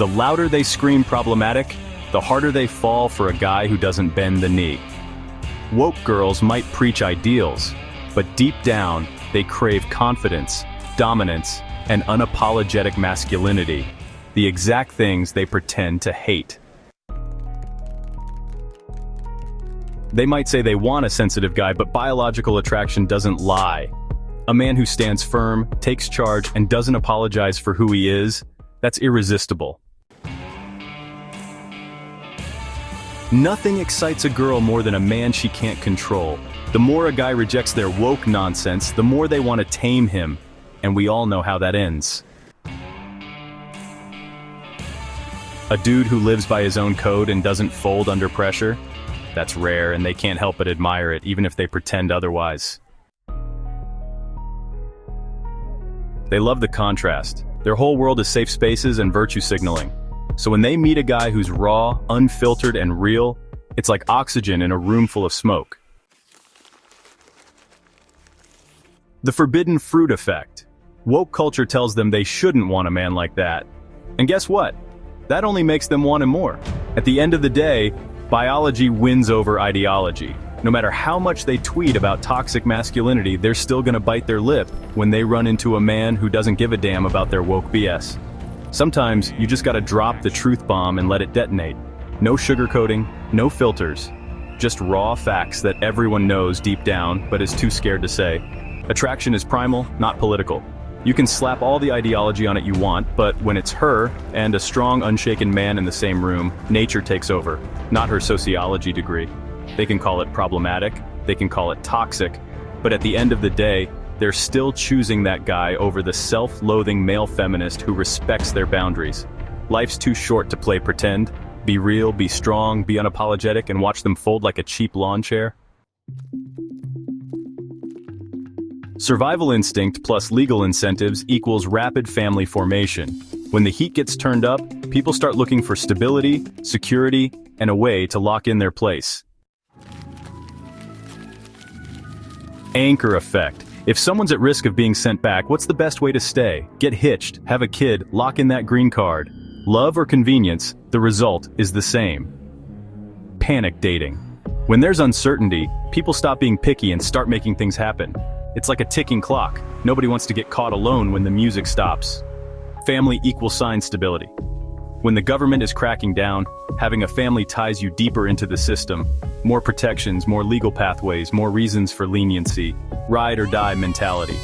The louder they scream problematic, the harder they fall for a guy who doesn't bend the knee. Woke girls might preach ideals, but deep down, they crave confidence, dominance, and unapologetic masculinity, the exact things they pretend to hate. They might say they want a sensitive guy, but biological attraction doesn't lie. A man who stands firm, takes charge, and doesn't apologize for who he is, that's irresistible. Nothing excites a girl more than a man she can't control. The more a guy rejects their woke nonsense, the more they want to tame him, and we all know how that ends. A dude who lives by his own code and doesn't fold under pressure? That's rare, and they can't help but admire it, even if they pretend otherwise. They love the contrast. Their whole world is safe spaces and virtue signaling. So when they meet a guy who's raw, unfiltered, and real, it's like oxygen in a room full of smoke. The forbidden fruit effect. Woke culture tells them they shouldn't want a man like that. And guess what? That only makes them want him more. At the end of the day, biology wins over ideology. No matter how much they tweet about toxic masculinity, they're still gonna bite their lip when they run into a man who doesn't give a damn about their woke BS. Sometimes you just gotta drop the truth bomb and let it detonate. No sugarcoating, no filters. Just raw facts that everyone knows deep down, but is too scared to say. Attraction is primal, not political. You can slap all the ideology on it you want, but when it's her and a strong, unshaken man in the same room, nature takes over, not her sociology degree. They can call it problematic, they can call it toxic, but at the end of the day, they're still choosing that guy over the self-loathing male feminist who respects their boundaries. Life's too short to play pretend. Be real, be strong, be unapologetic, and watch them fold like a cheap lawn chair. Survival instinct plus legal incentives equals rapid family formation. When the heat gets turned up, people start looking for stability, security, and a way to lock in their place. Anchor effect. If someone's at risk of being sent back, what's the best way to stay? Get hitched, have a kid, lock in that green card. Love or convenience, the result is the same. Panic dating. When there's uncertainty, people stop being picky and start making things happen. It's like a ticking clock. Nobody wants to get caught alone when the music stops. Family equals sign stability. When the government is cracking down, having a family ties you deeper into the system. More protections, more legal pathways, more reasons for leniency. Ride or die mentality.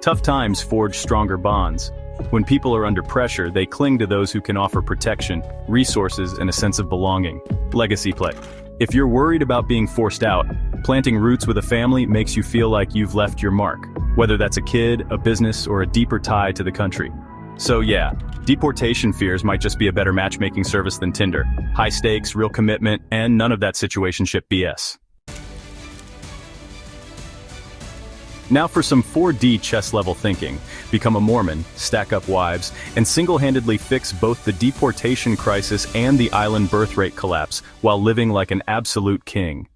Tough times forge stronger bonds. When people are under pressure, they cling to those who can offer protection, resources, and a sense of belonging. Legacy play. If you're worried about being forced out, planting roots with a family makes you feel like you've left your mark, whether that's a kid, a business, or a deeper tie to the country. So yeah, deportation fears might just be a better matchmaking service than Tinder. High stakes, real commitment, and none of that situationship BS. Now for some 4D chess-level thinking. Become a Mormon, stack up wives, and single-handedly fix both the deportation crisis and the island birth rate collapse while living like an absolute king.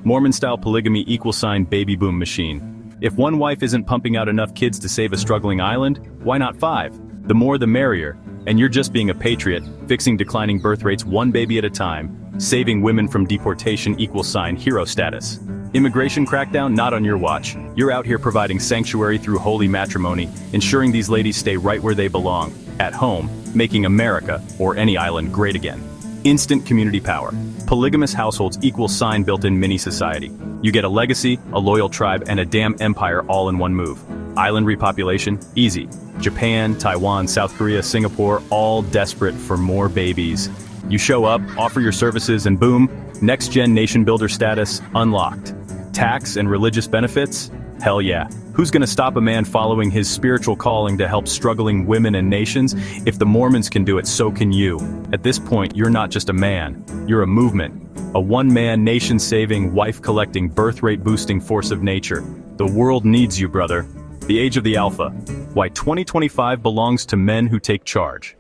Mormon-style polygamy =, baby boom machine. If one wife isn't pumping out enough kids to save a struggling island, why not 5? The more the merrier, and you're just being a patriot, fixing declining birth rates one baby at a time, saving women from deportation =, hero status. Immigration crackdown, not on your watch. You're out here providing sanctuary through holy matrimony, ensuring these ladies stay right where they belong, at home, making America, or any island, great again. Instant community power. Polygamous households =, built-in mini-society. You get a legacy, a loyal tribe, and a damn empire all in one move. Island repopulation? Easy. Japan, Taiwan, South Korea, Singapore, all desperate for more babies. You show up, offer your services, and boom, next-gen nation builder status unlocked. Tax and religious benefits? Hell yeah. Who's gonna stop a man following his spiritual calling to help struggling women and nations? If the Mormons can do it, so can you. At this point, you're not just a man, you're a movement. A one-man, nation-saving, wife-collecting, birth rate-boosting force of nature. The world needs you, brother. The Age of the Alpha. Why 2025 belongs to men who take charge.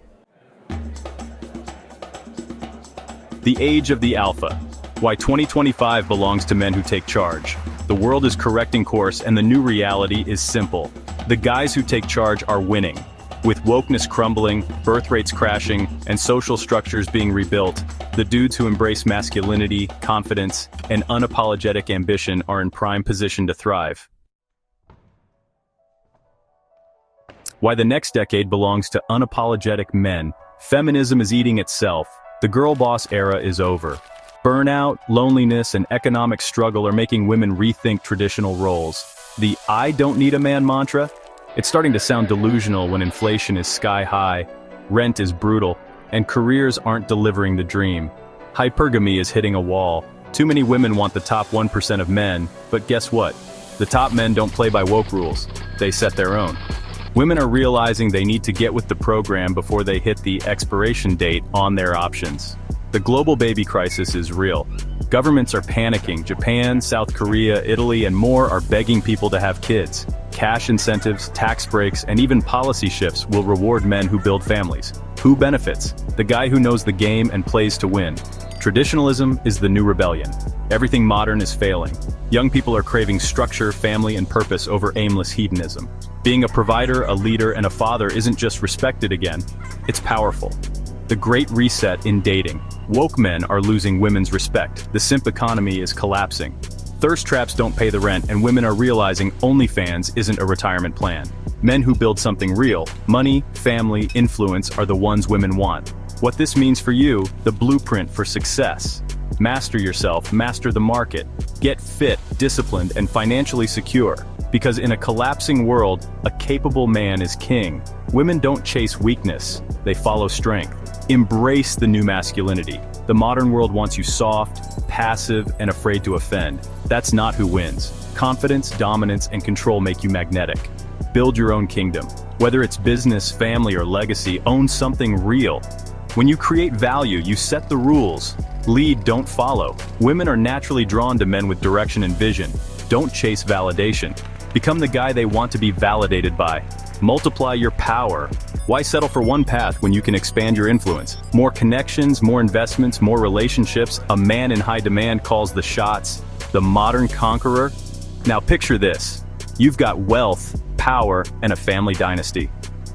The Age of the Alpha. Why 2025 belongs to men who take charge. The world is correcting course and the new reality is simple. The guys who take charge are winning. With wokeness crumbling, birth rates crashing, and social structures being rebuilt, the dudes who embrace masculinity, confidence, and unapologetic ambition are in prime position to thrive. Why the next decade belongs to unapologetic men. Feminism is eating itself. The girl boss era is over. Burnout, loneliness, and economic struggle are making women rethink traditional roles. The "I don't need a man" mantra? It's starting to sound delusional when inflation is sky high, rent is brutal, and careers aren't delivering the dream. Hypergamy is hitting a wall. Too many women want the top 1% of men, but guess what? The top men don't play by woke rules. They set their own. Women are realizing they need to get with the program before they hit the expiration date on their options. The global baby crisis is real. Governments are panicking. Japan, South Korea, Italy, and more are begging people to have kids. Cash incentives, tax breaks, and even policy shifts will reward men who build families. Who benefits? The guy who knows the game and plays to win. Traditionalism is the new rebellion. Everything modern is failing. Young people are craving structure, family, and purpose over aimless hedonism. Being a provider, a leader, and a father isn't just respected again, it's powerful. The Great Reset in dating. Woke men are losing women's respect. The simp economy is collapsing. Thirst traps don't pay the rent, and women are realizing OnlyFans isn't a retirement plan. Men who build something real, money, family, influence, are the ones women want. What this means for you, the blueprint for success. Master yourself, master the market. Get fit, disciplined, and financially secure. Because in a collapsing world, a capable man is king. Women don't chase weakness, they follow strength. Embrace the new masculinity. The modern world wants you soft, passive, and afraid to offend. That's not who wins. Confidence, dominance, and control make you magnetic. Build your own kingdom. Whether it's business, family, or legacy, own something real. When you create value, you set the rules. Lead, don't follow. Women are naturally drawn to men with direction and vision. Don't chase validation. Become the guy they want to be validated by. Multiply your power. Why settle for one path when you can expand your influence? More connections, more investments, more relationships. A man in high demand calls the shots. The modern conqueror? Now picture this. You've got wealth, power, and a family dynasty.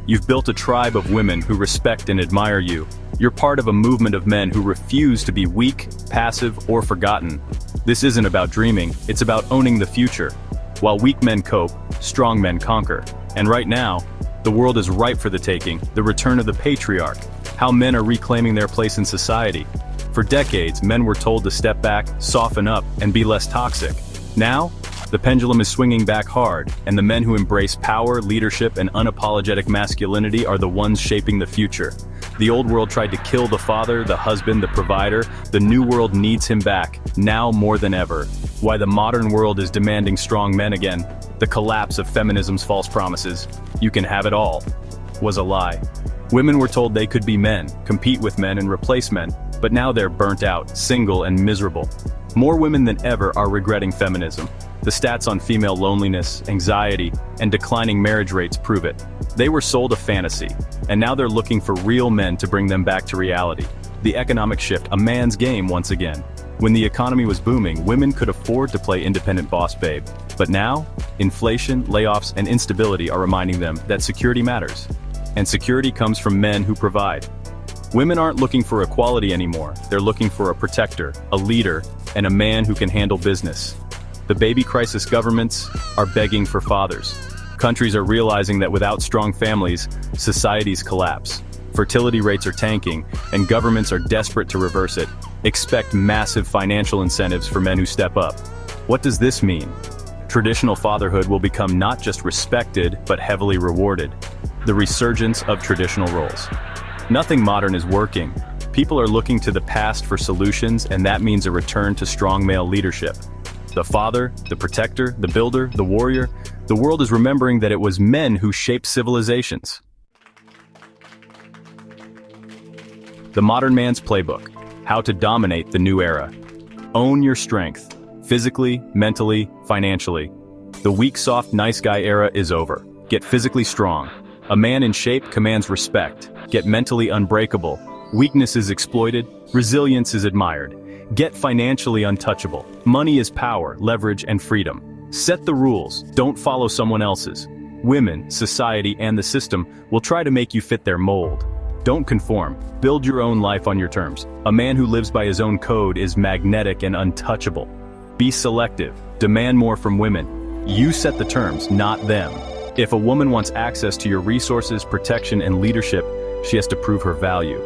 You've built a tribe of women who respect and admire you. You're part of a movement of men who refuse to be weak, passive, or forgotten. This isn't about dreaming, it's about owning the future. While weak men cope, strong men conquer. And right now, the world is ripe for the taking, the return of the patriarch, how men are reclaiming their place in society. For decades, men were told to step back, soften up, and be less toxic. Now, the pendulum is swinging back hard, and the men who embrace power, leadership, and unapologetic masculinity are the ones shaping the future. The old world tried to kill the father, the husband, the provider. The new world needs him back, now more than ever. Why the modern world is demanding strong men again. The collapse of feminism's false promises, "You can have it all," was a lie. Women were told they could be men, compete with men, and replace men, but now they're burnt out, single, and miserable. More women than ever are regretting feminism. The stats on female loneliness, anxiety, and declining marriage rates prove it. They were sold a fantasy, and now they're looking for real men to bring them back to reality. The economic shift, a man's game once again. When the economy was booming, women could afford to play independent boss babe. But now, inflation, layoffs, and instability are reminding them that security matters. And security comes from men who provide. Women aren't looking for equality anymore. They're looking for a protector, a leader, and a man who can handle business. The baby crisis governments are begging for fathers. Countries are realizing that without strong families, societies collapse. Fertility rates are tanking, and governments are desperate to reverse it. Expect massive financial incentives for men who step up. What does this mean? Traditional fatherhood will become not just respected, but heavily rewarded. The resurgence of traditional roles. Nothing modern is working. People are looking to the past for solutions, and that means a return to strong male leadership. The father, the protector, the builder, the warrior. The world is remembering that it was men who shaped civilizations. The Modern Man's Playbook. How to dominate the new era. Own your strength. Physically, mentally, financially. The weak, soft, nice guy era is over. Get physically strong. A man in shape commands respect. Get mentally unbreakable. Weakness is exploited. Resilience is admired. Get financially untouchable. Money is power, leverage, and freedom. Set the rules. Don't follow someone else's. Women, society, and the system will try to make you fit their mold. Don't conform. Build your own life on your terms. A man who lives by his own code is magnetic and untouchable. Be selective. Demand more from women. You set the terms, not them. If a woman wants access to your resources, protection, and leadership, she has to prove her value.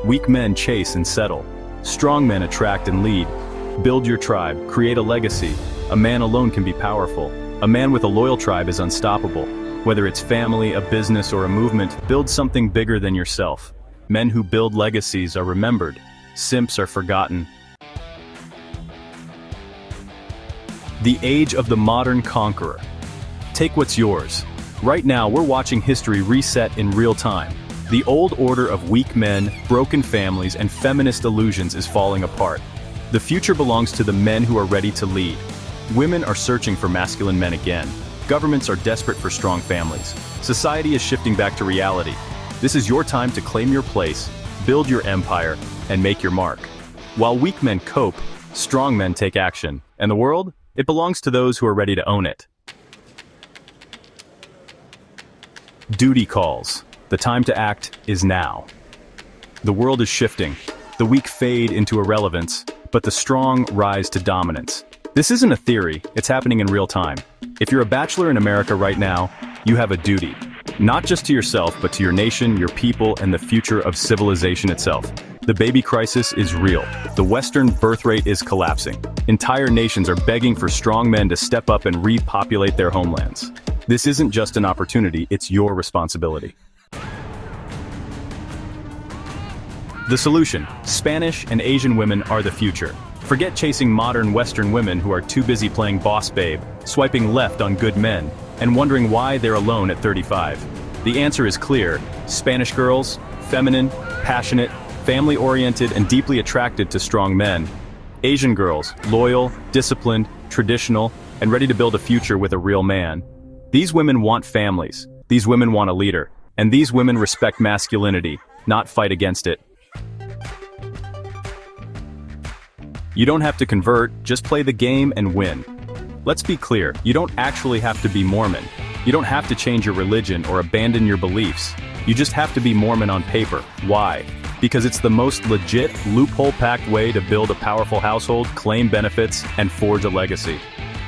Weak men chase and settle. Strong men attract and lead. Build your tribe, create a legacy. A man alone can be powerful. A man with a loyal tribe is unstoppable. Whether it's family, a business, or a movement, build something bigger than yourself. Men who build legacies are remembered. Simps are forgotten. The age of the modern conqueror. Take what's yours. Right now, we're watching history reset in real time. The old order of weak men, broken families, and feminist illusions is falling apart. The future belongs to the men who are ready to lead. Women are searching for masculine men again. Governments are desperate for strong families. Society is shifting back to reality. This is your time to claim your place, build your empire, and make your mark. While weak men cope, strong men take action. And the world? It belongs to those who are ready to own it. Duty calls. The time to act is now. The world is shifting. The weak fade into irrelevance, but the strong rise to dominance. This isn't a theory, it's happening in real time. If you're a bachelor in America right now, you have a duty. Not just to yourself, but to your nation, your people, and the future of civilization itself. The baby crisis is real. The Western birth rate is collapsing. Entire nations are begging for strong men to step up and repopulate their homelands. This isn't just an opportunity, it's your responsibility. The solution: Spanish and Asian women are the future. Forget chasing modern Western women who are too busy playing boss babe, swiping left on good men, and wondering why they're alone at 35. The answer is clear: Spanish girls, feminine, passionate, family-oriented, and deeply attracted to strong men. Asian girls, loyal, disciplined, traditional, and ready to build a future with a real man. These women want families. These women want a leader. And these women respect masculinity, not fight against it. You don't have to convert, just play the game and win. Let's be clear, you don't actually have to be Mormon. You don't have to change your religion or abandon your beliefs. You just have to be Mormon on paper. Why? Because it's the most legit, loophole-packed way to build a powerful household, claim benefits, and forge a legacy.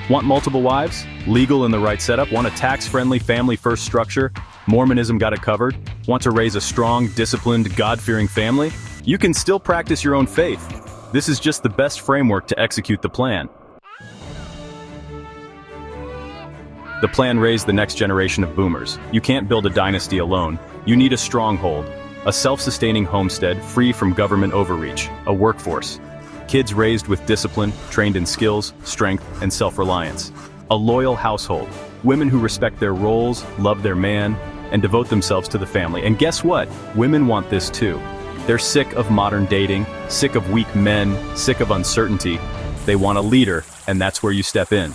Want multiple wives? Legal in the right setup? Want a tax-friendly, family-first structure? Mormonism got it covered? Want to raise a strong, disciplined, God-fearing family? You can still practice your own faith. This is just the best framework to execute the plan. The plan raised the next generation of boomers. You can't build a dynasty alone. You need a stronghold, a self-sustaining homestead free from government overreach, a workforce. Kids raised with discipline, trained in skills, strength, and self-reliance. A loyal household, women who respect their roles, love their man, and devote themselves to the family. And guess what? Women want this too. They're sick of modern dating, sick of weak men, sick of uncertainty. They want a leader, and that's where you step in.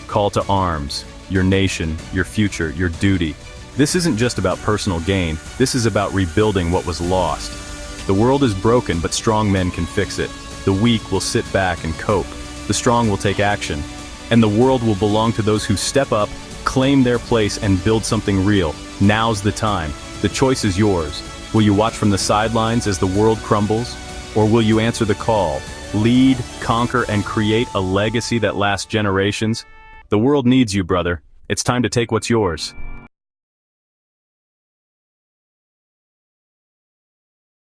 Call to arms, your nation, your future, your duty. This isn't just about personal gain, this is about rebuilding what was lost. The world is broken, but strong men can fix it. The weak will sit back and cope. The strong will take action. And the world will belong to those who step up, claim their place, and build something real. Now's the time. The choice is yours. Will you watch from the sidelines as the world crumbles? Or will you answer the call? Lead, conquer, and create a legacy that lasts generations? The world needs you, brother. It's time to take what's yours.